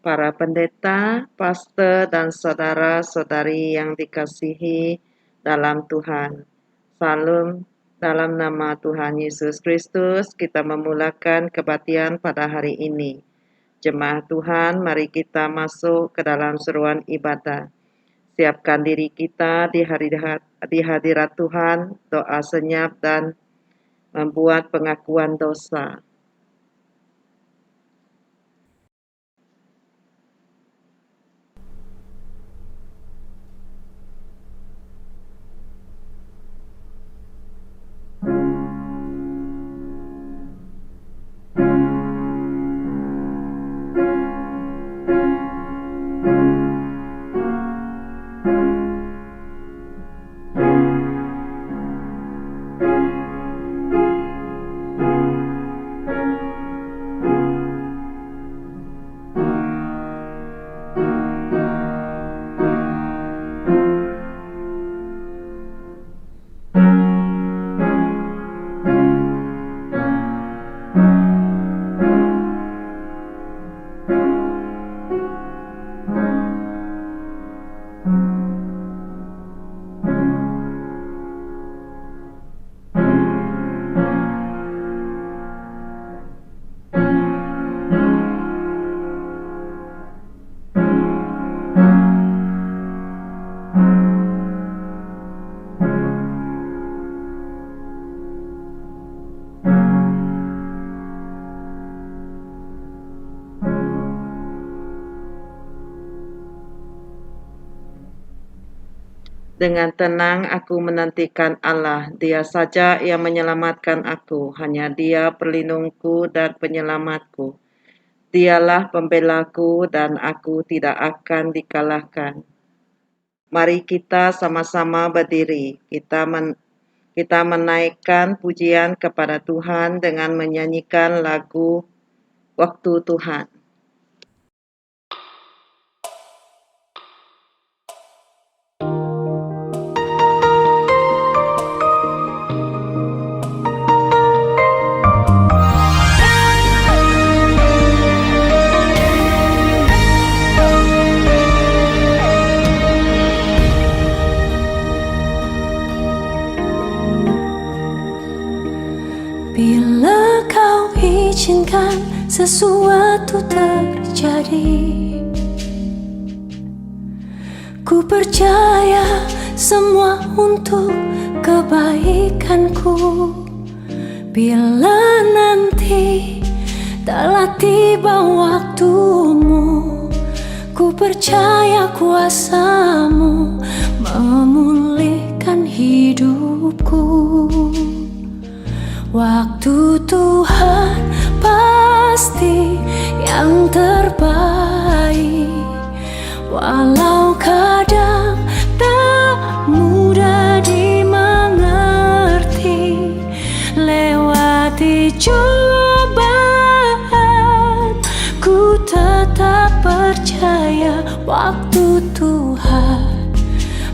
para pendeta, pastor, dan saudara-saudari yang dikasihi dalam Tuhan. Salam dalam nama Tuhan Yesus Kristus, kita memulakan kebaktian pada hari ini. Jemaat Tuhan, mari kita masuk ke dalam seruan ibadah. Siapkan diri kita di hadirat Tuhan, doa senyap dan membuat pengakuan dosa. Dengan tenang aku menantikan Allah, Dia saja yang menyelamatkan aku, hanya Dia pelindungku dan penyelamatku. Dialah pembelaku dan aku tidak akan dikalahkan. Mari kita sama-sama berdiri, kita menaikkan pujian kepada Tuhan dengan menyanyikan lagu Waktu Tuhan. Bila kau izinkan sesuatu terjadi, ku percaya semua untuk kebaikanku. Bila nanti telah tiba waktumu, ku percaya kuasa-Mu memulihkan hidupku. Waktu Tuhan pasti yang terbaik, walau kadang tak mudah dimengerti. Lewati cobaan, ku tetap percaya waktu Tuhan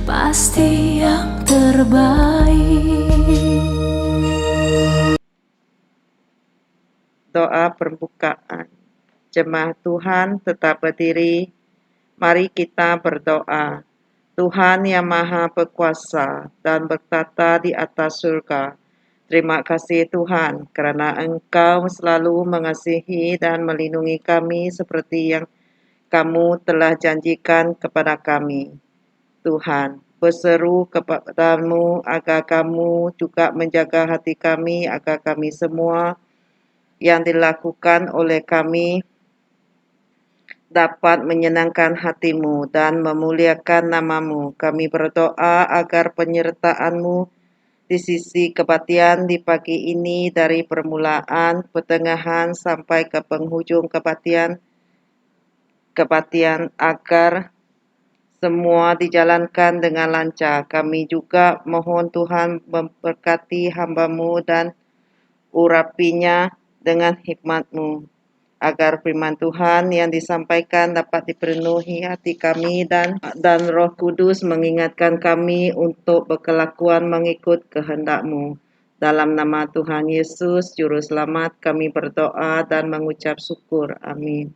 pasti yang terbaik. Doa pembukaan. Jemaat Tuhan tetap berdiri. Mari kita berdoa. Tuhan yang Maha Berkuasa dan bertata di atas surga, terima kasih Tuhan kerana Engkau selalu mengasihi dan melindungi kami seperti yang Kamu telah janjikan kepada kami. Tuhan, berseru kepadamu agar Kamu juga menjaga hati kami, agar kami semua yang dilakukan oleh kami dapat menyenangkan hati-Mu dan memuliakan nama-Mu. Kami berdoa agar penyertaan-Mu di sisi kebaktian di pagi ini dari permulaan, pertengahan sampai ke penghujung kebaktian agar semua dijalankan dengan lancar. Kami juga mohon Tuhan memberkati hamba-Mu dan urapinya dengan hikmat-Mu, agar firman Tuhan yang disampaikan dapat dipenuhi hati kami dan Roh Kudus mengingatkan kami untuk berkelakuan mengikut kehendak-Mu. Dalam nama Tuhan Yesus, Juru Selamat, kami berdoa dan mengucap syukur. Amin.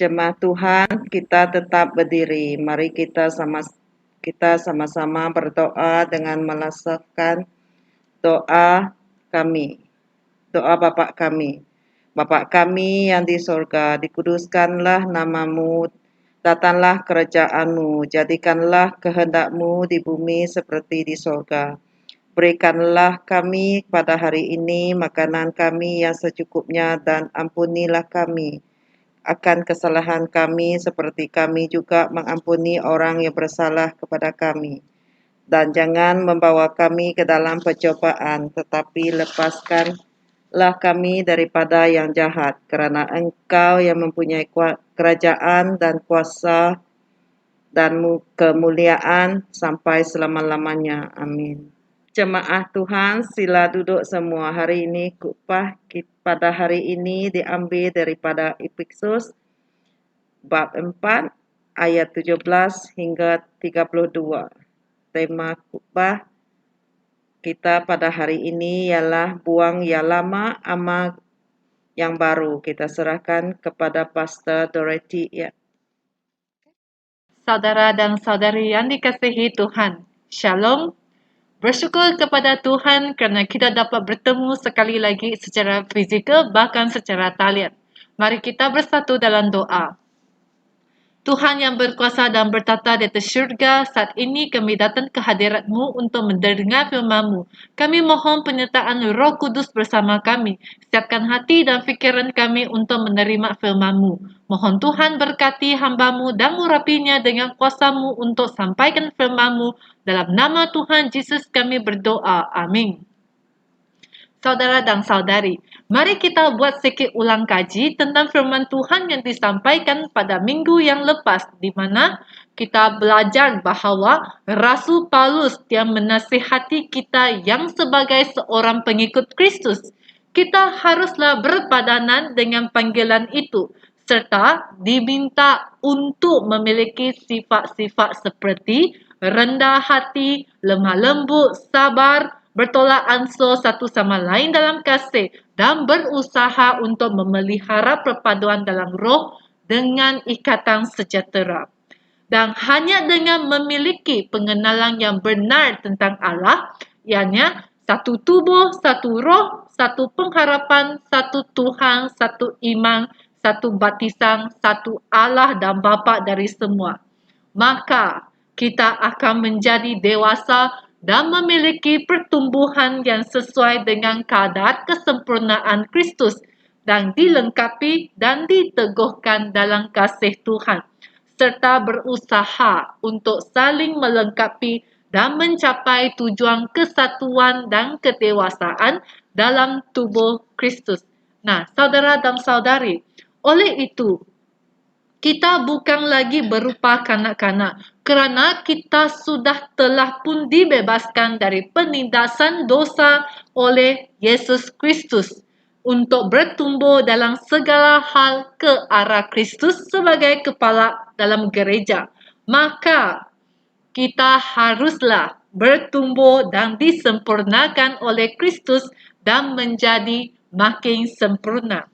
Jemaat Tuhan, kita tetap berdiri. Mari kita sama-sama berdoa dengan melafazkan doa kami. Doa Bapa kami. Bapa kami yang di sorga, dikuduskanlah namamu, datanglah kerajaanmu, jadikanlah kehendakmu di bumi seperti di sorga. Berikanlah kami pada hari ini makanan kami yang secukupnya, dan ampunilah kami akan kesalahan kami seperti kami juga mengampuni orang yang bersalah kepada kami. Dan jangan membawa kami ke dalam pencobaan, tetapi lepaskanlah kami daripada yang jahat, kerana Engkau yang mempunyai kerajaan dan kuasa dan kemuliaan sampai selama-lamanya. Amin. Jemaat Tuhan, sila duduk semua. Hari ini khotbah pada hari ini diambil daripada Efesus bab 4 ayat 17 hingga 32. Tema khotbah kita pada hari ini ialah buang yang lama, amal yang baru. Kita serahkan kepada Pastor Dorothy. Ya. Saudara dan saudari yang dikasihi Tuhan, Shalom. Bersyukur kepada Tuhan kerana kita dapat bertemu sekali lagi secara fizikal bahkan secara talian. Mari kita bersatu dalam doa. Tuhan yang berkuasa dan bertata di atas syurga, saat ini kami datang ke hadirat-Mu untuk mendengar firman-Mu. Kami mohon penyertaan Roh Kudus bersama kami. Siapkan hati dan fikiran kami untuk menerima firman-Mu. Mohon Tuhan berkati hamba-Mu dan urapinya dengan kuasa-Mu untuk sampaikan firman-Mu. Dalam nama Tuhan Yesus kami berdoa. Amin. Saudara dan saudari, mari kita buat sikit ulang kaji tentang firman Tuhan yang disampaikan pada minggu yang lepas, di mana kita belajar bahawa Rasul Paulus yang menasihati kita yang sebagai seorang pengikut Kristus. Kita haruslah berpadanan dengan panggilan itu, serta diminta untuk memiliki sifat-sifat seperti rendah hati, lemah lembut, sabar, bertolak ansur satu sama lain dalam kasih, dan berusaha untuk memelihara perpaduan dalam roh dengan ikatan sejahtera. Dan hanya dengan memiliki pengenalan yang benar tentang Allah, ianya satu tubuh, satu roh, satu pengharapan, satu Tuhan, satu iman, satu baptisan, satu Allah dan Bapa dari semua, maka kita akan menjadi dewasa dan memiliki pertumbuhan yang sesuai dengan kadar kesempurnaan Kristus dan dilengkapi dan diteguhkan dalam kasih Tuhan, serta berusaha untuk saling melengkapi dan mencapai tujuan kesatuan dan kedewasaan dalam tubuh Kristus. Nah, saudara dan saudari, oleh itu, kita bukan lagi berupa kanak-kanak kerana kita telah pun dibebaskan dari penindasan dosa oleh Yesus Kristus untuk bertumbuh dalam segala hal ke arah Kristus sebagai kepala dalam gereja. Maka kita haruslah bertumbuh dan disempurnakan oleh Kristus dan menjadi makin sempurna.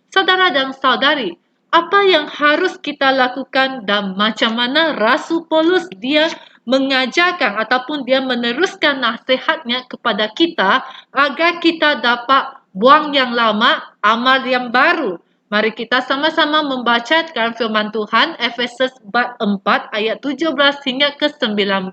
Saudara dan saudari, apa yang harus kita lakukan dan macam mana Rasul Paulus dia mengajarkan ataupun dia meneruskan nasihatnya kepada kita agar kita dapat buang yang lama, amal yang baru. Mari kita sama-sama membaca dalam firman Tuhan Efesus bab 4 ayat 17 hingga ke 19.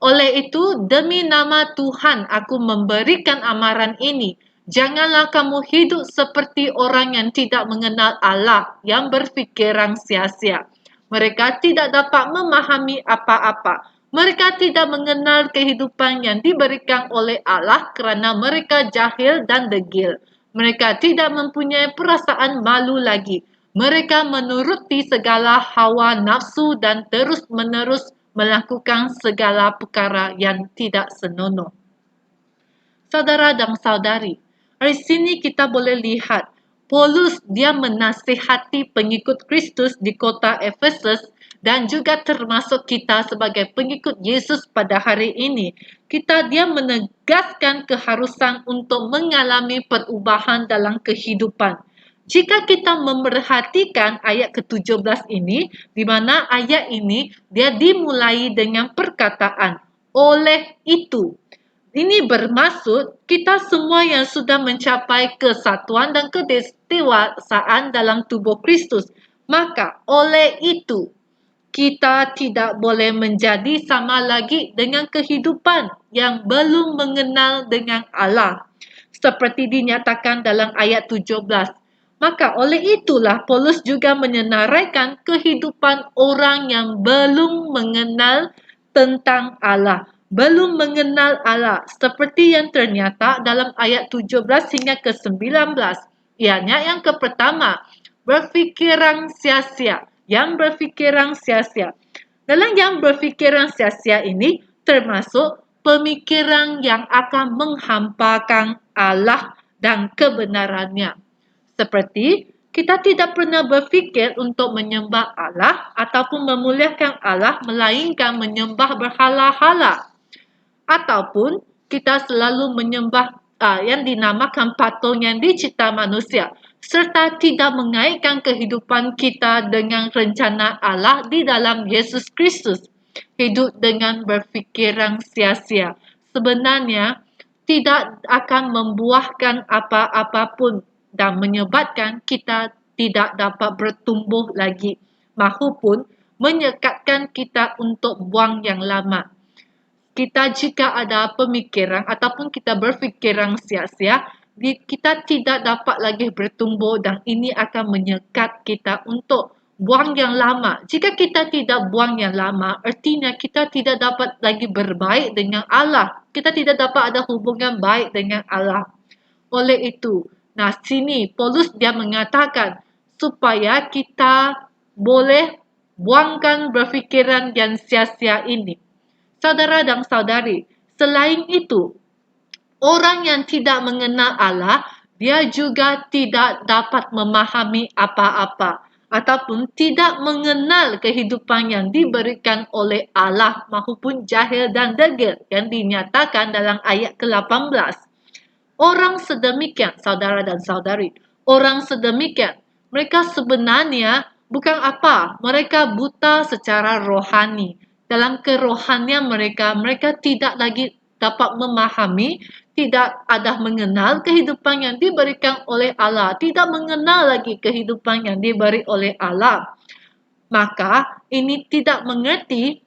Oleh itu, demi nama Tuhan aku memberikan amaran ini. Janganlah kamu hidup seperti orang yang tidak mengenal Allah, yang berfikiran sia-sia. Mereka tidak dapat memahami apa-apa. Mereka tidak mengenal kehidupan yang diberikan oleh Allah kerana mereka jahil dan degil. Mereka tidak mempunyai perasaan malu lagi. Mereka menuruti segala hawa nafsu dan terus-menerus melakukan segala perkara yang tidak senonoh. Saudara dan saudari, dari sini kita boleh lihat Paulus dia menasihati pengikut Kristus di kota Efesus dan juga termasuk kita sebagai pengikut Yesus pada hari ini. Dia menegaskan keharusan untuk mengalami perubahan dalam kehidupan. Jika kita memerhatikan ayat ke-17 ini, di mana ayat ini dia dimulai dengan perkataan oleh itu. Ini bermaksud kita semua yang sudah mencapai kesatuan dan kedewasaan dalam tubuh Kristus. Maka oleh itu, kita tidak boleh menjadi sama lagi dengan kehidupan yang belum mengenal dengan Allah. Seperti dinyatakan dalam ayat 17. Maka oleh itulah Paulus juga menyenaraikan kehidupan orang yang belum mengenal tentang Allah. Belum mengenal Allah. Seperti yang ternyata dalam ayat 17 hingga ke 19. Ianya yang pertama, berfikiran sia-sia. Yang berfikiran sia-sia. Dalam yang berfikiran sia-sia ini termasuk pemikiran yang akan menghampakan Allah dan kebenarannya. Seperti kita tidak pernah berfikir untuk menyembah Allah ataupun memuliakan Allah melainkan menyembah berhala-hala. Ataupun kita selalu menyembah yang dinamakan patung yang dicipta manusia serta tidak mengaitkan kehidupan kita dengan rencana Allah di dalam Yesus Kristus. Hidup dengan berfikiran sia-sia sebenarnya tidak akan membuahkan apa-apapun dan menyebabkan kita tidak dapat bertumbuh lagi maupun menyekatkan kita untuk buang yang lama. Kita jika ada pemikiran ataupun kita berfikiran sia-sia, kita tidak dapat lagi bertumbuh dan ini akan menyekat kita untuk buang yang lama. Jika kita tidak buang yang lama, artinya kita tidak dapat lagi berbaik dengan Allah. Kita tidak dapat ada hubungan baik dengan Allah. Oleh itu, sini Paulus dia mengatakan supaya kita boleh buangkan berfikiran yang sia-sia ini. Saudara dan saudari, selain itu, orang yang tidak mengenal Allah, dia juga tidak dapat memahami apa-apa ataupun tidak mengenal kehidupan yang diberikan oleh Allah maupun jahil dan degil yang dinyatakan dalam ayat ke-18. Orang sedemikian, saudara dan saudari, orang sedemikian, mereka sebenarnya bukan apa, mereka buta secara rohani. Dalam kerohanian mereka tidak lagi dapat memahami, tidak ada mengenal kehidupan yang diberikan oleh Allah, tidak mengenal lagi kehidupan yang diberi oleh Allah. Maka ini tidak mengerti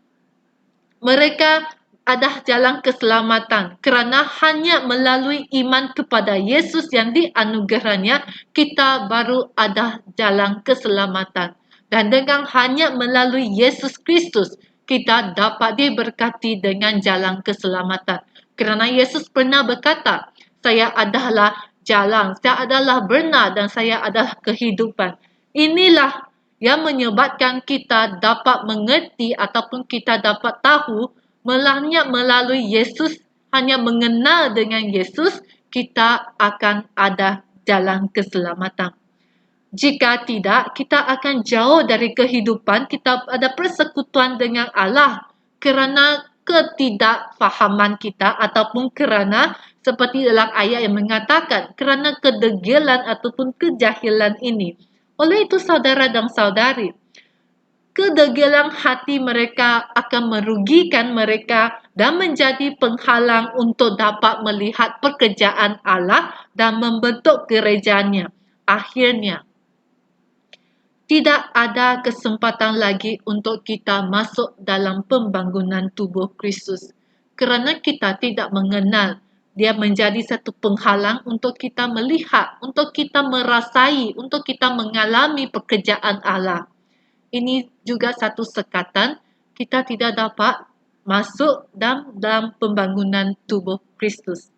mereka ada jalan keselamatan kerana hanya melalui iman kepada Yesus yang dianugerahnya kita baru ada jalan keselamatan. Dan dengan hanya melalui Yesus Kristus kita dapat diberkati dengan jalan keselamatan. Kerana Yesus pernah berkata, saya adalah jalan, saya adalah benar dan saya adalah kehidupan. Inilah yang menyebabkan kita dapat mengerti ataupun kita dapat tahu melalui Yesus, hanya mengenal dengan Yesus, kita akan ada jalan keselamatan. Jika tidak, kita akan jauh dari kehidupan, kita ada persekutuan dengan Allah kerana ketidakfahaman kita ataupun kerana seperti dalam ayat yang mengatakan kerana kedegilan ataupun kejahilan ini. Oleh itu saudara dan saudari, kedegilan hati mereka akan merugikan mereka dan menjadi penghalang untuk dapat melihat pekerjaan Allah dan membentuk gerejanya. Akhirnya, tidak ada kesempatan lagi untuk kita masuk dalam pembangunan tubuh Kristus. Kerana kita tidak mengenal, dia menjadi satu penghalang untuk kita melihat, untuk kita merasai, untuk kita mengalami pekerjaan Allah. Ini juga satu sekatan kita tidak dapat masuk dalam pembangunan tubuh Kristus.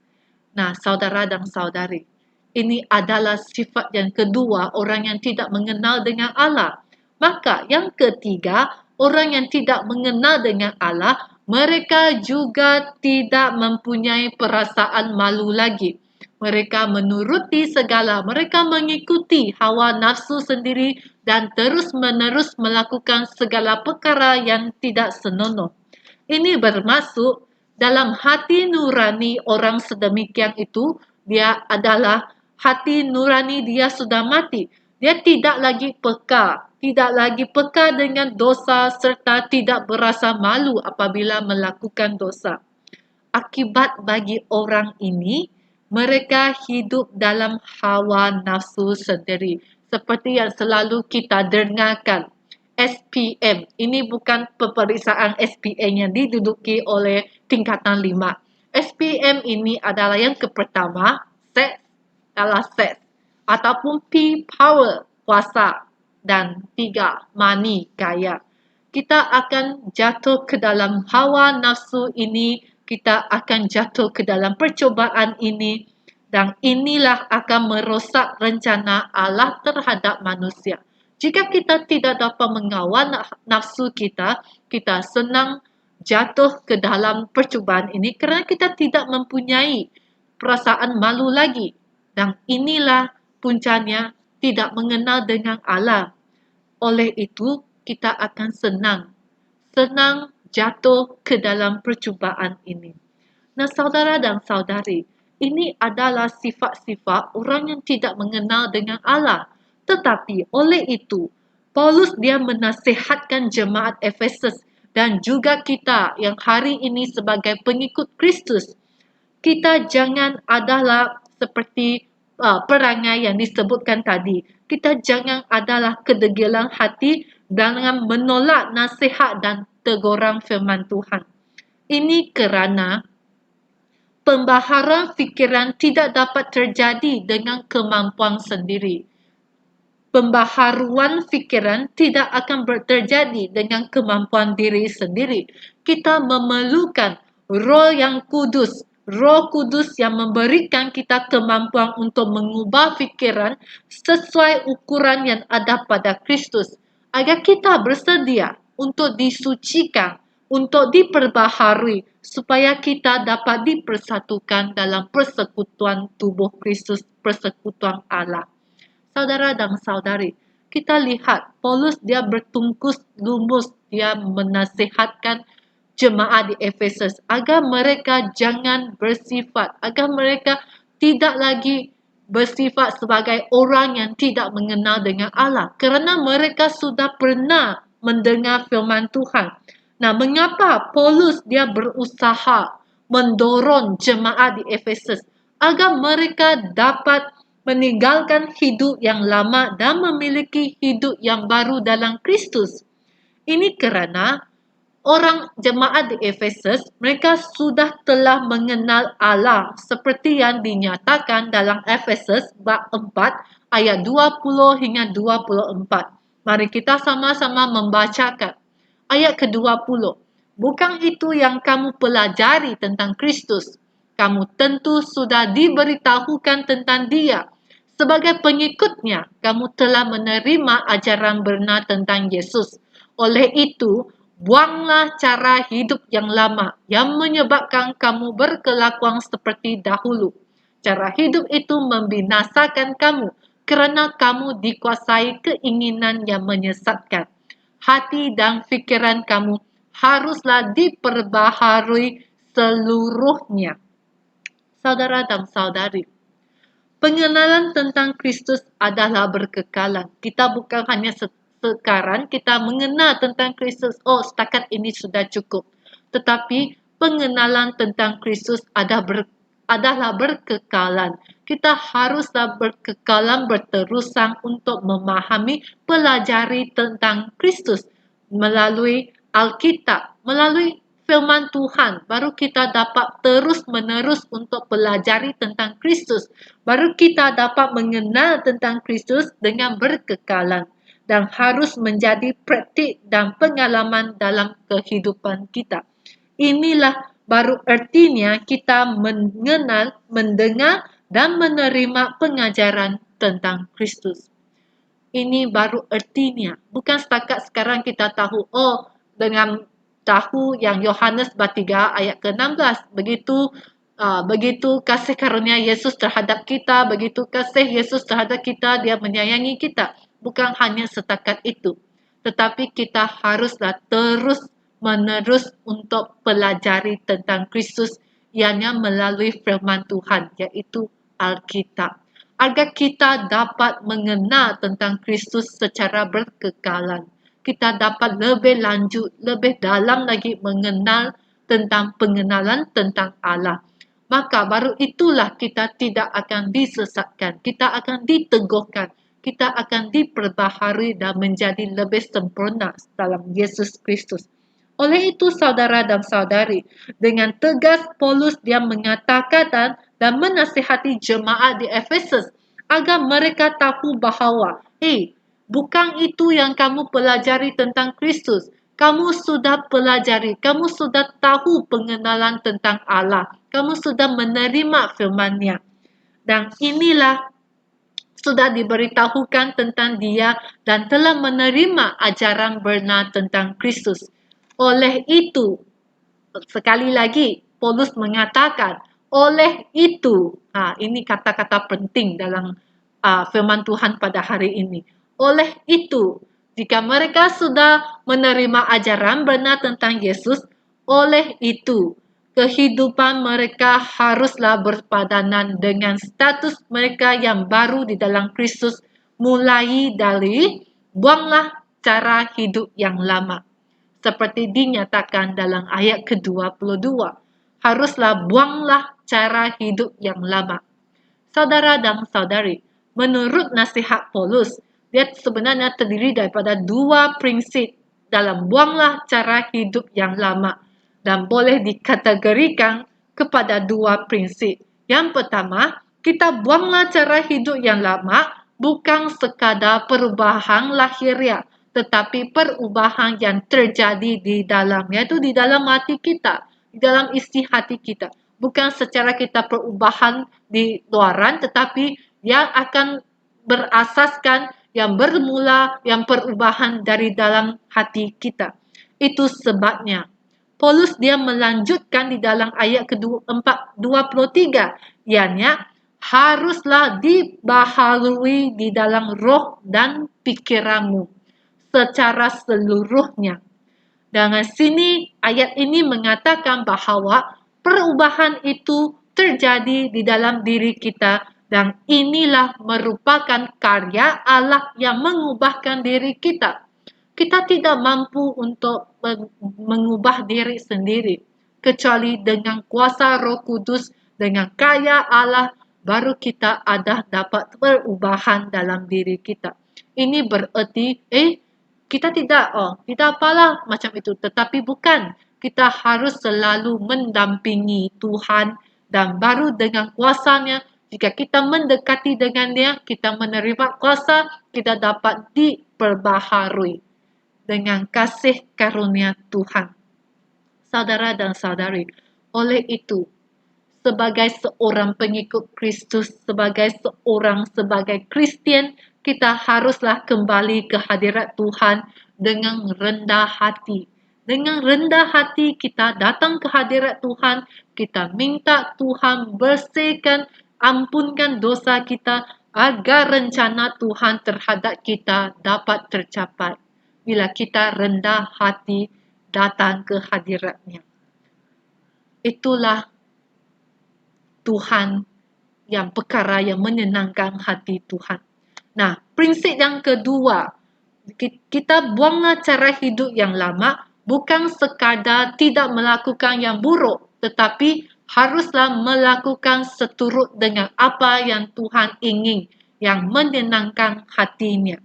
Saudara dan saudari, ini adalah sifat yang kedua orang yang tidak mengenal dengan Allah. Maka yang ketiga, orang yang tidak mengenal dengan Allah, mereka juga tidak mempunyai perasaan malu lagi. Mereka menuruti segala, mereka mengikuti hawa nafsu sendiri dan terus-menerus melakukan segala perkara yang tidak senonoh. Ini bermaksud dalam hati nurani orang sedemikian itu, dia adalah Hati nurani dia sudah mati. Dia tidak lagi peka dengan dosa serta tidak berasa malu apabila melakukan dosa. Akibat bagi orang ini, mereka hidup dalam hawa nafsu sendiri. Seperti yang selalu kita dengarkan. SPM, ini bukan peperiksaan SPM yang diduduki oleh tingkatan 5. SPM ini adalah yang pertama, seks adalah seks. Ataupun P, power, kuasa. Dan 3, money, kaya. Kita akan jatuh ke dalam hawa nafsu ini, kita akan jatuh ke dalam percobaan ini, dan inilah akan merosak rencana Allah terhadap manusia. Jika kita tidak dapat mengawal nafsu kita, kita senang jatuh ke dalam percobaan ini kerana kita tidak mempunyai perasaan malu lagi. Dan inilah puncanya tidak mengenal dengan Allah. Oleh itu, kita akan senang jatuh ke dalam percubaan ini. Nah, saudara dan saudari, ini adalah sifat-sifat orang yang tidak mengenal dengan Allah. Tetapi oleh itu, Paulus dia menasihatkan jemaat Efesus dan juga kita yang hari ini sebagai pengikut Kristus. Kita jangan adalah seperti perangai yang disebutkan tadi. Kita jangan adalah kedegilan hati dengan menolak nasihat dan teguran firman Tuhan. Ini kerana pembaharuan fikiran tidak dapat terjadi dengan kemampuan sendiri. Pembaharuan fikiran tidak akan terjadi dengan kemampuan diri sendiri. Kita memerlukan Roh yang kudus. Roh Kudus yang memberikan kita kemampuan untuk mengubah fikiran sesuai ukuran yang ada pada Kristus. Agar kita bersedia untuk disucikan, untuk diperbaharui, supaya kita dapat dipersatukan dalam persekutuan tubuh Kristus, persekutuan Allah. Saudara dan saudari, kita lihat Paulus dia bertungkus lumus, dia menasihatkan jemaat di Efesus agar mereka jangan bersifat, agar mereka tidak lagi bersifat sebagai orang yang tidak mengenal dengan Allah, kerana mereka sudah pernah mendengar firman Tuhan. Nah, mengapa Paulus dia berusaha mendorong jemaat di Efesus agar mereka dapat meninggalkan hidup yang lama dan memiliki hidup yang baru dalam Kristus? Ini kerana orang jemaat di Efesus, mereka sudah telah mengenal Allah seperti yang dinyatakan dalam Efesus bab 4 ayat 20 hingga 24. Mari kita sama-sama membacakan ayat ke-20. Bukan itu yang kamu pelajari tentang Kristus. Kamu tentu sudah diberitahukan tentang Dia. Sebagai pengikutnya, kamu telah menerima ajaran benar tentang Yesus. Oleh itu, buanglah cara hidup yang lama yang menyebabkan kamu berkelakuan seperti dahulu. Cara hidup itu membinasakan kamu kerana kamu dikuasai keinginan yang menyesatkan. Hati dan fikiran kamu haruslah diperbaharui seluruhnya. Saudara dan saudari, pengenalan tentang Kristus adalah berkekalan. Kita bukan hanya sekarang kita mengenal tentang Kristus, oh setakat ini sudah cukup. Tetapi pengenalan tentang Kristus adalah berkekalan. Kita haruslah berkekalan berterusan untuk memahami, pelajari tentang Kristus melalui Alkitab, melalui firman Tuhan. Baru kita dapat terus-menerus untuk pelajari tentang Kristus. Baru kita dapat mengenal tentang Kristus dengan berkekalan. Dan harus menjadi praktik dan pengalaman dalam kehidupan kita. Inilah baru artinya kita mengenal, mendengar dan menerima pengajaran tentang Kristus. Ini baru artinya. Bukan setakat sekarang kita tahu, oh dengan tahu yang Yohanes bab 3 ayat ke-16. Begitu kasih karunia Yesus terhadap kita, begitu kasih Yesus terhadap kita, Dia menyayangi kita. Bukan hanya setakat itu. Tetapi kita haruslah terus-menerus untuk pelajari tentang Kristus, ianya melalui firman Tuhan, yaitu Alkitab. agar kita dapat mengenal tentang Kristus secara berkekalan. Kita dapat lebih lanjut, lebih dalam lagi mengenal tentang pengenalan tentang Allah. Maka baru itulah kita tidak akan disesatkan, kita akan diteguhkan, kita akan diperbaharui dan menjadi lebih sempurna dalam Yesus Kristus. Oleh itu saudara dan saudari, dengan tegas Paulus dia mengatakan dan menasihati jemaat di Efesus agar mereka tahu bahawa, bukan itu yang kamu pelajari tentang Kristus. Kamu sudah pelajari, kamu sudah tahu pengenalan tentang Allah. Kamu sudah menerima firman-Nya. Dan inilah sudah diberitahukan tentang dia dan telah menerima ajaran benar tentang Kristus. Oleh itu, sekali lagi, Paulus mengatakan, oleh itu, ini kata-kata penting dalam firman Tuhan pada hari ini. Oleh itu, jika mereka sudah menerima ajaran benar tentang Yesus, oleh itu, kehidupan mereka haruslah berpadanan dengan status mereka yang baru di dalam Kristus, mulai dari buanglah cara hidup yang lama. Seperti dinyatakan dalam ayat ke-22, haruslah buanglah cara hidup yang lama. Saudara dan saudari, menurut nasihat Paulus, dia sebenarnya terdiri daripada 2 prinsip dalam buanglah cara hidup yang lama dan boleh dikategorikan kepada 2 prinsip. Yang pertama, kita buanglah cara hidup yang lama bukan sekadar perubahan lahiriah, tetapi perubahan yang terjadi di dalam, yaitu di dalam hati kita, di dalam isi hati kita. Bukan secara kita perubahan di luaran, tetapi yang akan berasaskan, yang bermula, yang perubahan dari dalam hati kita. Itu sebabnya Paulus dia melanjutkan di dalam ayat ke-23, ianya haruslah dibaharui di dalam roh dan pikiranmu secara seluruhnya. Dengan sini ayat ini mengatakan bahawa perubahan itu terjadi di dalam diri kita dan inilah merupakan karya Allah yang mengubahkan diri kita. Kita tidak mampu untuk mengubah diri sendiri kecuali dengan kuasa Roh Kudus, dengan karya Allah baru kita ada dapat perubahan dalam diri kita. Ini bererti kita tidak apalah macam itu, tetapi bukan. Kita harus selalu mendampingi Tuhan dan baru dengan kuasa-Nya, jika kita mendekati dengan Dia, kita menerima kuasa, kita dapat diperbaharui dengan kasih karunia Tuhan. Saudara dan saudari, oleh itu, sebagai seorang pengikut Kristus, sebagai Kristian, kita haruslah kembali ke hadirat Tuhan dengan rendah hati. Dengan rendah hati kita datang ke hadirat Tuhan, kita minta Tuhan bersihkan, ampunkan dosa kita agar rencana Tuhan terhadap kita dapat tercapai. Bila kita rendah hati datang ke hadirat-Nya. Itulah Tuhan yang perkara yang menyenangkan hati Tuhan. Nah, prinsip yang kedua, kita buanglah cara hidup yang lama bukan sekadar tidak melakukan yang buruk, tetapi haruslah melakukan seturut dengan apa yang Tuhan ingin, yang menyenangkan hatinya.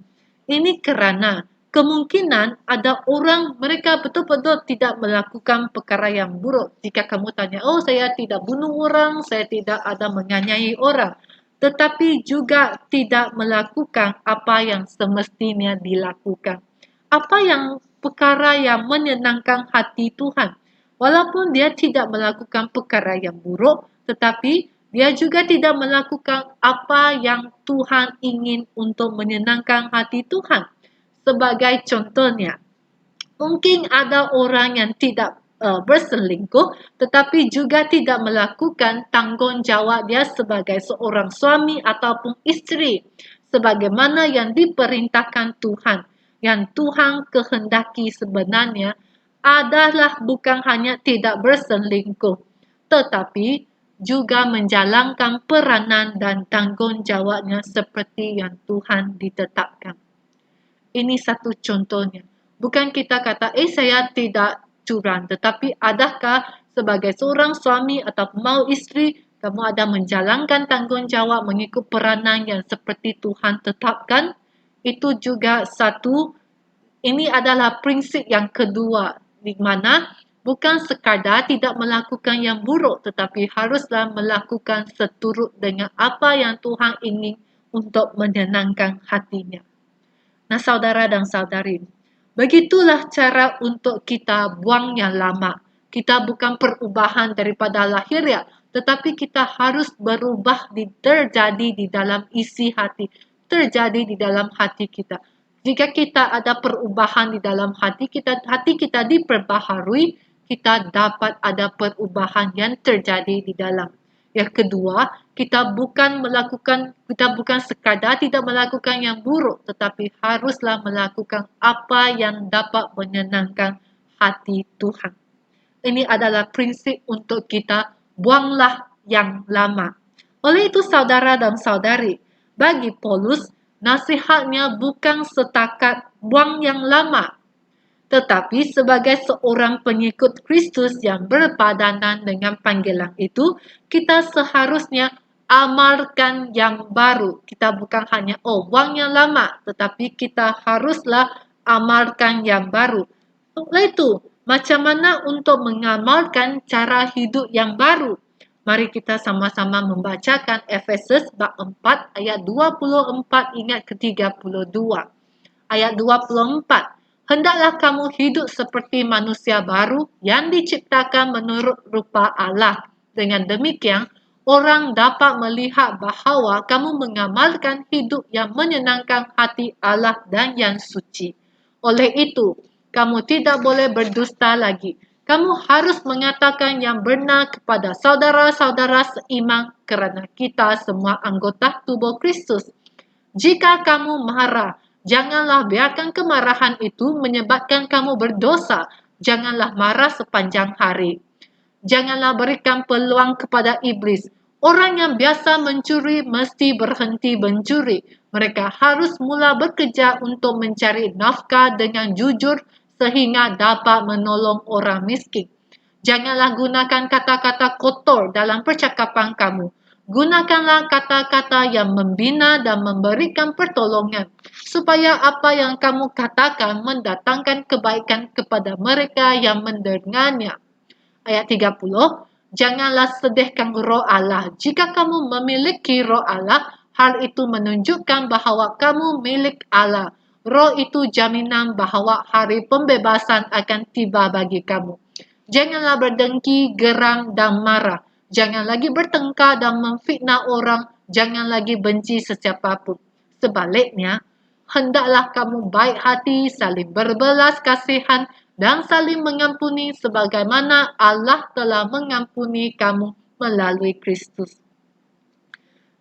Ini kerana kemungkinan ada orang mereka betul-betul tidak melakukan perkara yang buruk. Jika kamu tanya, saya tidak bunuh orang, saya tidak ada menganiaya orang. Tetapi juga tidak melakukan apa yang semestinya dilakukan. Apa yang perkara yang menyenangkan hati Tuhan. Walaupun dia tidak melakukan perkara yang buruk, tetapi dia juga tidak melakukan apa yang Tuhan ingin untuk menyenangkan hati Tuhan. Sebagai contohnya, mungkin ada orang yang tidak berselingkuh, tetapi juga tidak melakukan tanggungjawab dia sebagai seorang suami ataupun isteri, sebagaimana yang diperintahkan Tuhan. Yang Tuhan kehendaki sebenarnya adalah bukan hanya tidak berselingkuh, tetapi juga menjalankan peranan dan tanggungjawabnya seperti yang Tuhan ditetapkan. Ini satu contohnya. Bukan kita kata, saya tidak curang. Tetapi adakah sebagai seorang suami atau mau isteri, kamu ada menjalankan tanggungjawab mengikut peranan yang seperti Tuhan tetapkan? Itu juga satu. Ini adalah prinsip yang kedua, di mana bukan sekadar tidak melakukan yang buruk, tetapi haruslah melakukan seturut dengan apa yang Tuhan ingin untuk menyenangkan hatinya. Nah, saudara dan saudari, begitulah cara untuk kita buang yang lama. Kita bukan perubahan daripada lahiriah, tetapi kita harus berubah terjadi di dalam isi hati, terjadi di dalam hati kita. Jika kita ada perubahan di dalam hati kita diperbaharui, kita dapat ada perubahan yang terjadi di dalam. Yang kedua, kita bukan sekadar tidak melakukan yang buruk, tetapi haruslah melakukan apa yang dapat menyenangkan hati Tuhan. Ini adalah prinsip untuk kita buanglah yang lama. Oleh itu saudara dan saudari, bagi Paulus, nasihatnya bukan setakat buang yang lama, tetapi sebagai seorang pengikut Kristus yang berpadanan dengan panggilan itu, kita seharusnya amalkan yang baru. Kita bukan hanya buang yang lama, tetapi kita haruslah amalkan yang baru. Oleh itu, macam mana untuk mengamalkan cara hidup yang baru? Mari kita sama-sama membacakan Efesus bab 4 ayat 24 hingga ke 32. Ayat 24. Hendaklah kamu hidup seperti manusia baru yang diciptakan menurut rupa Allah. Dengan demikian, orang dapat melihat bahawa kamu mengamalkan hidup yang menyenangkan hati Allah dan yang suci. Oleh itu, kamu tidak boleh berdusta lagi. Kamu harus mengatakan yang benar kepada saudara-saudara seiman kerana kita semua anggota tubuh Kristus. Jika kamu marah, janganlah biarkan kemarahan itu menyebabkan kamu berdosa. Janganlah marah sepanjang hari. Janganlah berikan peluang kepada iblis. Orang yang biasa mencuri mesti berhenti mencuri. Mereka harus mula bekerja untuk mencari nafkah dengan jujur sehingga dapat menolong orang miskin. Janganlah gunakan kata-kata kotor dalam percakapan kamu. Gunakanlah kata-kata yang membina dan memberikan pertolongan, supaya apa yang kamu katakan mendatangkan kebaikan kepada mereka yang mendengarnya. Ayat 30, janganlah sedihkan roh Allah. Jika kamu memiliki roh Allah, hal itu menunjukkan bahawa kamu milik Allah. Roh itu jaminan bahawa hari pembebasan akan tiba bagi kamu. Janganlah berdengki, geram, dan marah. Jangan lagi bertengkar dan memfitnah orang. Jangan lagi benci sesiapapun. Sebaliknya, hendaklah kamu baik hati, saling berbelas kasihan, dan saling mengampuni sebagaimana Allah telah mengampuni kamu melalui Kristus.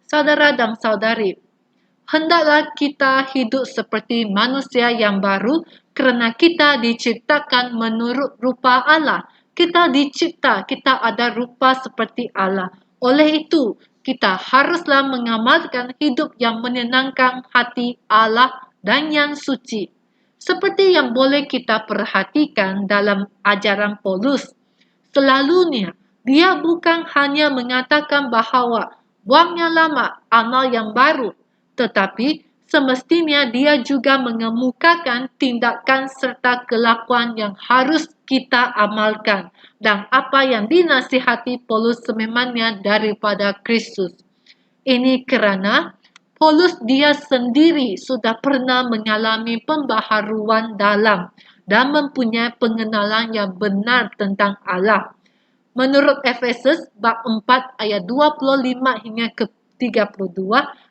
Saudara dan saudari, hendaklah kita hidup seperti manusia yang baru kerana kita diciptakan menurut rupa Allah. Kita dicipta, kita ada rupa seperti Allah. Oleh itu, kita haruslah mengamalkan hidup yang menyenangkan hati Allah dan yang suci. Seperti yang boleh kita perhatikan dalam ajaran Paulus, selalunya dia bukan hanya mengatakan bahawa buang yang lama, amal yang baru, tetapi semestinya dia juga mengemukakan tindakan serta kelakuan yang harus kita amalkan dan apa yang dinasihati Paulus sememangnya daripada Kristus. Ini kerana Paulus dia sendiri sudah pernah mengalami pembaharuan dalam dan mempunyai pengenalan yang benar tentang Allah. Menurut Efesus bab 4 ayat 25 hingga ke 32,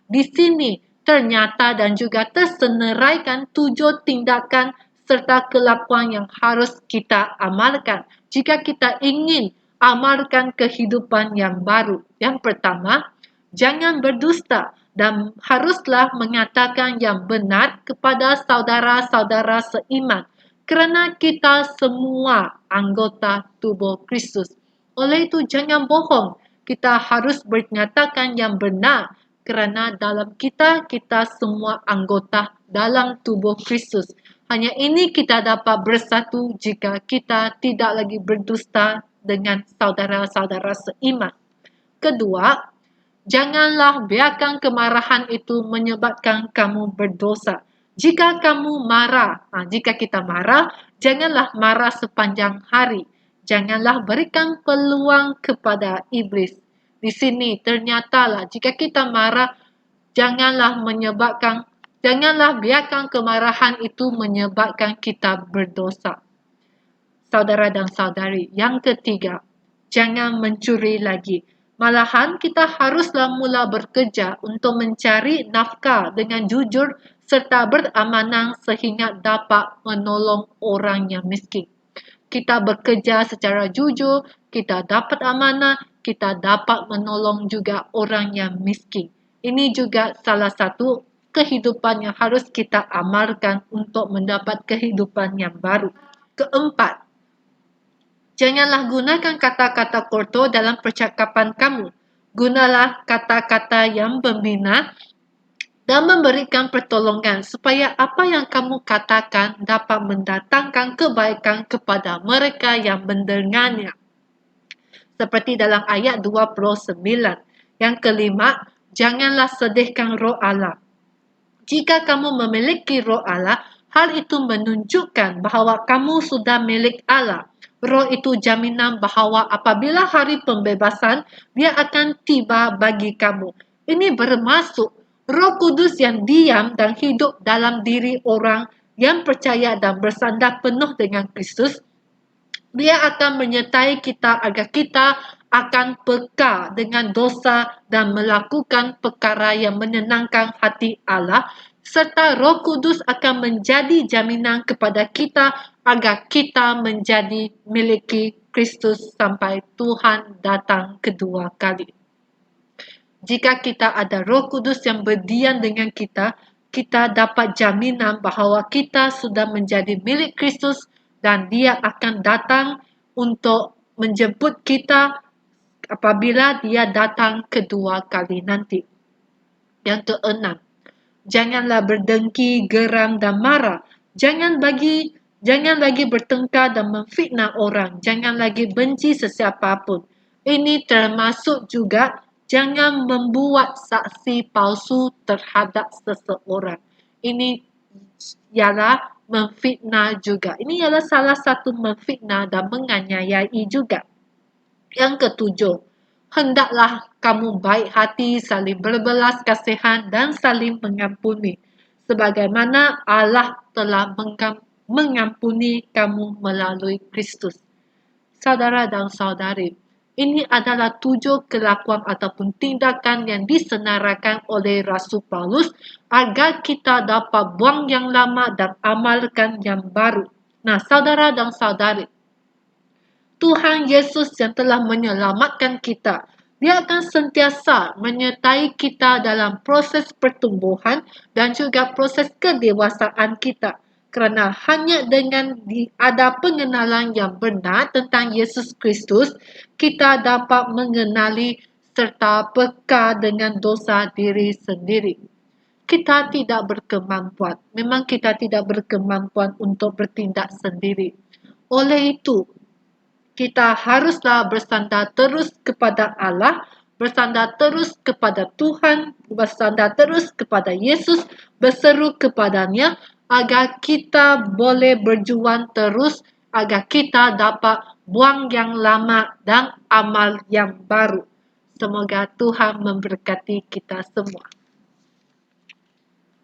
di sini ternyata dan juga tersenaraikan 7 tindakan serta kelakuan yang harus kita amalkan jika kita ingin amalkan kehidupan yang baru. Yang pertama, jangan berdusta dan haruslah mengatakan yang benar kepada saudara-saudara seiman kerana kita semua anggota tubuh Kristus. Oleh itu jangan bohong. Kita harus menyatakan yang benar kerana dalam kita semua anggota dalam tubuh Kristus. Hanya ini kita dapat bersatu jika kita tidak lagi berdusta dengan saudara-saudara seiman. Kedua, janganlah biarkan kemarahan itu menyebabkan kamu berdosa. Jika kamu marah, jika kita marah, janganlah marah sepanjang hari. Janganlah berikan peluang kepada iblis. Di sini ternyatalah jika kita marah, janganlah biarkan kemarahan itu menyebabkan kita berdosa. Saudara dan saudari, yang ketiga, jangan mencuri lagi. Malahan kita haruslah mula bekerja untuk mencari nafkah dengan jujur serta beramanah sehingga dapat menolong orang yang miskin. Kita bekerja secara jujur, kita dapat amanah, kita dapat menolong juga orang yang miskin. Ini juga salah satu kehidupan yang harus kita amalkan untuk mendapat kehidupan yang baru. Keempat, janganlah gunakan kata-kata kotor dalam percakapan kamu. Gunalah kata-kata yang membina dan memberikan pertolongan supaya apa yang kamu katakan dapat mendatangkan kebaikan kepada mereka yang mendengarnya. Seperti dalam ayat 29. Yang kelima, janganlah sedihkan roh Allah. Jika kamu memiliki roh Allah, hal itu menunjukkan bahawa kamu sudah milik Allah. Roh itu jaminan bahawa apabila hari pembebasan, dia akan tiba bagi kamu. Ini bermaksud Roh Kudus yang diam dan hidup dalam diri orang yang percaya dan bersandar penuh dengan Kristus. Dia akan menyertai kita agar kita akan peka dengan dosa dan melakukan perkara yang menyenangkan hati Allah, serta Roh Kudus akan menjadi jaminan kepada kita agar kita menjadi miliki Kristus sampai Tuhan datang kedua kali. Jika kita ada Roh Kudus yang berdiam dengan kita, kita dapat jaminan bahawa kita sudah menjadi milik Kristus dan Dia akan datang untuk menjemput kita apabila Dia datang kedua kali nanti. Yang keenam, janganlah berdengki, geram dan marah. Jangan lagi bertengkar dan memfitnah orang. Jangan lagi benci sesiapa pun. Ini termasuk juga jangan membuat saksi palsu terhadap seseorang. Ini ialah memfitnah juga. Ini ialah salah satu memfitnah dan menganiayai juga. Yang ketujuh, hendaklah kamu baik hati, saling berbelas kasihan dan saling mengampuni. Sebagaimana Allah telah mengampuni kamu melalui Kristus. Saudara dan saudari, ini adalah 7 kelakuan ataupun tindakan yang disenaraikan oleh Rasul Paulus agar kita dapat buang yang lama dan amalkan yang baru. Nah, saudara dan saudari, Tuhan Yesus yang telah menyelamatkan kita, Dia akan sentiasa menyertai kita dalam proses pertumbuhan dan juga proses kedewasaan kita. Kerana hanya dengan ada pengenalan yang benar tentang Yesus Kristus, kita dapat mengenali serta peka dengan dosa diri sendiri. Kita tidak berkemampuan. Memang kita tidak berkemampuan untuk bertindak sendiri. Oleh itu, kita haruslah bersandar terus kepada Allah, bersandar terus kepada Tuhan, bersandar terus kepada Yesus, berseru kepadanya agar kita boleh berjuang terus, agar kita dapat buang yang lama dan amal yang baru. Semoga Tuhan memberkati kita semua.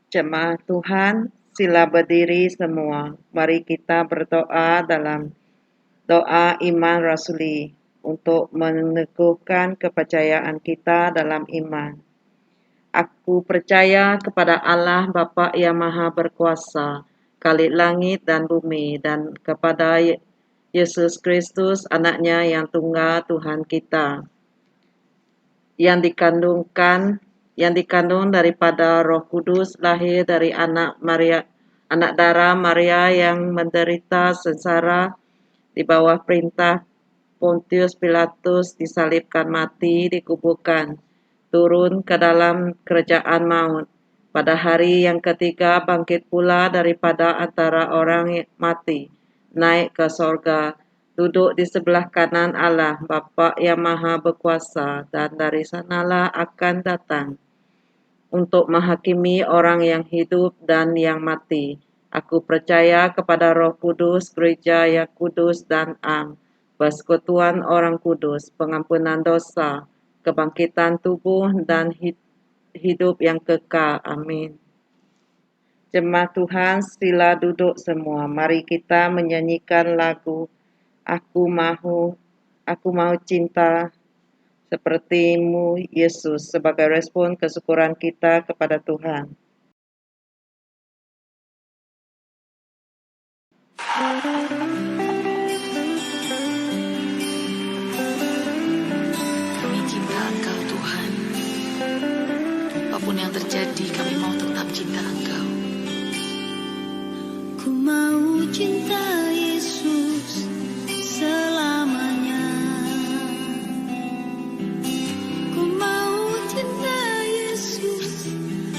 Jemaat Tuhan, sila berdiri semua. Mari kita berdoa dalam doa iman rasuli untuk meneguhkan kepercayaan kita dalam iman. Aku percaya kepada Allah Bapa yang Maha Berkuasa, Khalik langit dan bumi, dan kepada Yesus Kristus, anaknya yang tunggal Tuhan kita, yang dikandung daripada Roh Kudus, lahir dari anak darah Maria yang menderita sengsara di bawah perintah Pontius Pilatus disalibkan mati, dikuburkan, turun ke dalam kerajaan maut. Pada hari yang ketiga bangkit pula daripada antara orang mati, naik ke sorga, duduk di sebelah kanan Allah, Bapa yang Maha Berkuasa, dan dari sanalah akan datang untuk menghakimi orang yang hidup dan yang mati. Aku percaya kepada Roh Kudus, gereja yang kudus dan am, persekutuan orang kudus, pengampunan dosa, kebangkitan tubuh dan hidup yang kekal. Amin. Jemaat Tuhan, sila duduk semua. Mari kita menyanyikan lagu Aku mau cinta sepertimu, Yesus, sebagai respon kesyukuran kita kepada Tuhan. Kami cinta Engkau, Tuhan. Apapun yang terjadi, kami mau tetap cinta Engkau. Ku mau cinta Yesus selamanya. Ku mau cinta Yesus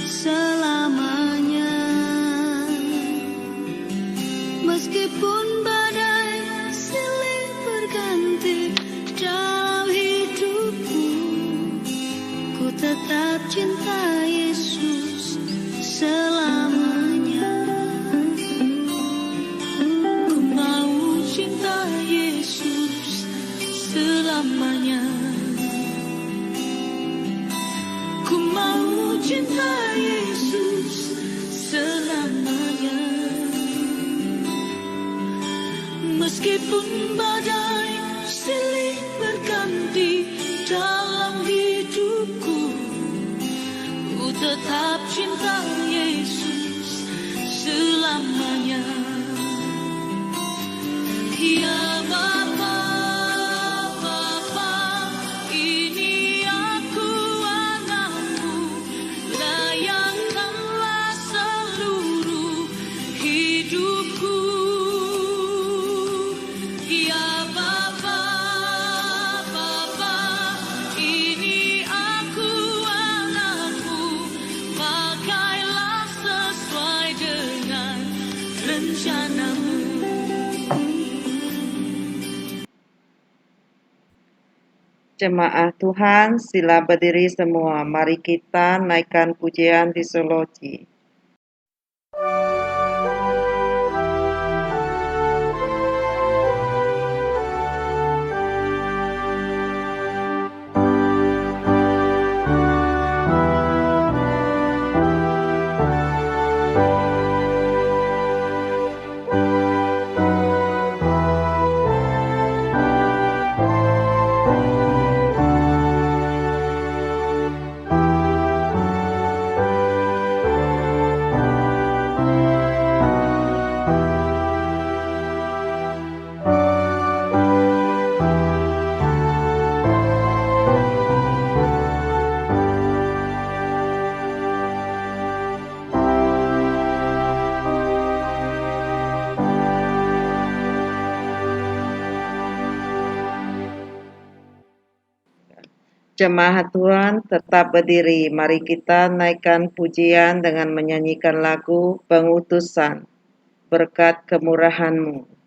selamanya. Meskipun badai silih berganti dalam hidupku, ku tetap cinta Yesus selamanya. Ku mau cinta Yesus selamanya. Ku mau cinta Yesus selamanya. Meskipun badai silih berganti dalam hidupku, ku tetap cinta Yesus selamanya. Ya Bapa, Bapa, ini aku anakmu, layakkanlah seluruh hidupku. Ya Bapa, Bapa, ini aku anakmu, pakailah sesuai dengan rencanamu. Jemaat Tuhan, sila berdiri semua. Mari kita naikkan pujian di Soloji. Jemaat Tuhan tetap berdiri. Mari kita naikkan pujian dengan menyanyikan lagu Pengutusan. Berkat kemurahan-Mu.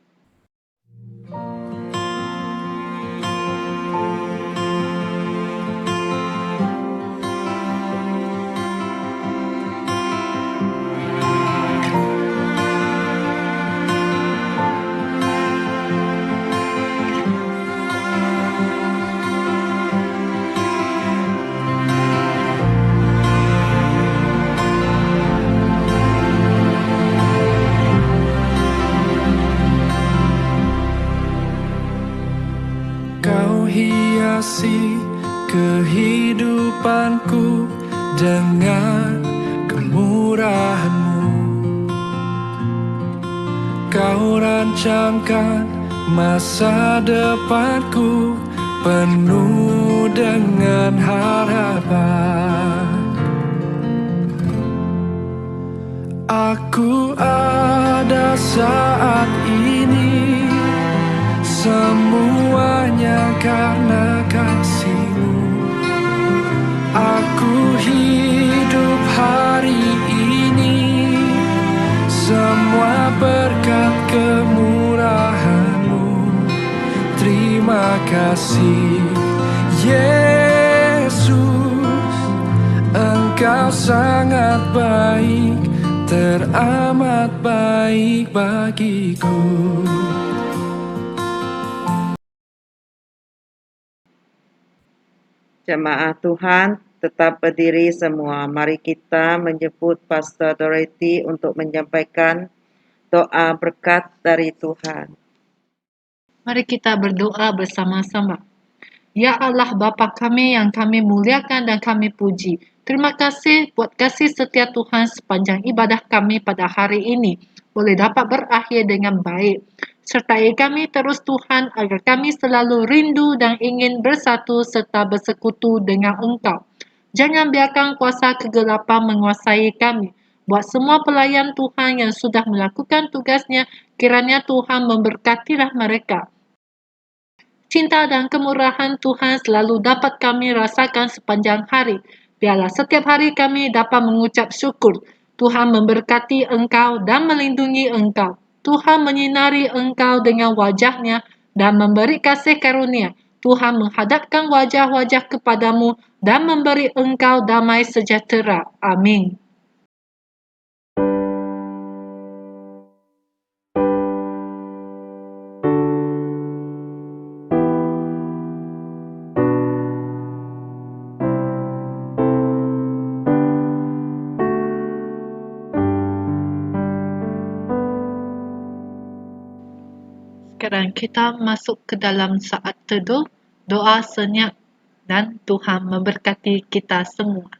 Kau hiasi kehidupanku dengan kemurahan-Mu. Kau rancangkan masa depanku penuh dengan harapan. Aku ada saat ini, semuanya karena kasih-Mu. Aku hidup hari ini, semua berkat kemurahan-Mu. Terima kasih Yesus, Engkau sangat baik, teramat baik bagiku. Jemaat Tuhan, tetap berdiri semua. Mari kita menyebut Pastor Dorothy untuk menyampaikan doa berkat dari Tuhan. Mari kita berdoa bersama-sama. Ya Allah Bapa kami yang kami muliakan dan kami puji. Terima kasih buat kasih setia Tuhan sepanjang ibadah kami pada hari ini boleh dapat berakhir dengan baik. Sertai kami terus Tuhan agar kami selalu rindu dan ingin bersatu serta bersekutu dengan Engkau. Jangan biarkan kuasa kegelapan menguasai kami. Buat semua pelayan Tuhan yang sudah melakukan tugasnya, kiranya Tuhan memberkatilah mereka. Cinta dan kemurahan Tuhan selalu dapat kami rasakan sepanjang hari. Biarlah setiap hari kami dapat mengucap syukur. Tuhan memberkati engkau dan melindungi engkau. Tuhan menyinari engkau dengan wajah-Nya dan memberi kasih karunia. Tuhan menghadapkan wajah-wajah kepadamu dan memberi engkau damai sejahtera. Amin. Sekarang kita masuk ke dalam saat teduh, doa senyap dan Tuhan memberkati kita semua.